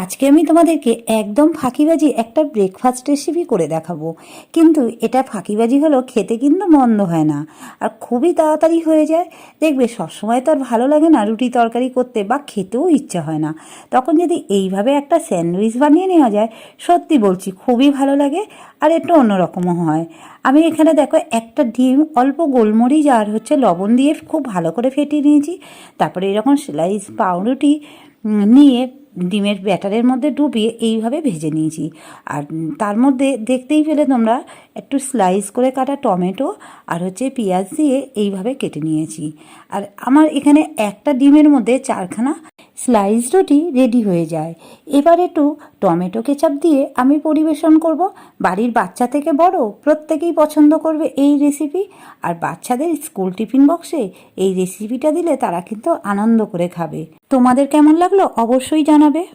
আজকে আমি তোমাদেরকে একদম ফাঁকিবাজি একটা ব্রেকফাস্ট রেসিপি করে দেখাবো। কিন্তু এটা ফাঁকিবাজি হলো, খেতে কিন্তু মন্দ হয় না আর খুবই তাড়াতাড়ি হয়ে যায়। দেখবে সবসময় তো আর ভালো লাগে না রুটি তরকারি করতে, বা খেতেও ইচ্ছা হয় না। তখন যদি এইভাবে একটা স্যান্ডউইচ বানিয়ে নেওয়া যায়, সত্যি বলছি খুবই ভালো লাগে আর একটু অন্যরকমও হয়। আমি এখানে দেখো একটা ডিম অল্প গোলমরিচ আর লবণ দিয়ে খুব ভালো করে ফেটিয়ে নিয়েছি। তারপরে এরকম স্লাইস পাউরুটি নিয়ে ডিমের ব্যাটারের মধ্যে ডুবিয়ে এইভাবে ভেজে নিয়েছি। আর তার মধ্যে দেখতেই পেলে তোমরা একটু স্লাইস করে কাটা টমেটো আর পেঁয়াজ দিয়ে এইভাবে কেটে নিয়েছি। আর আমার এখানে একটা ডিমের মধ্যে 4খানা স্লাইস রুটি রেডি হয়ে যায়। এবার একটু টমেটো কেচাপ দিয়ে আমি পরিবেশন করব। বাড়ির বাচ্চা থেকে বড় প্রত্যেকেই পছন্দ করবে এই রেসিপি। আর বাচ্চাদের স্কুল টিফিন বক্সে এই রেসিপিটা দিলে তারা কিন্তু আনন্দ করে খাবে। তোমাদের কেমন লাগলো অবশ্যই জানাবে।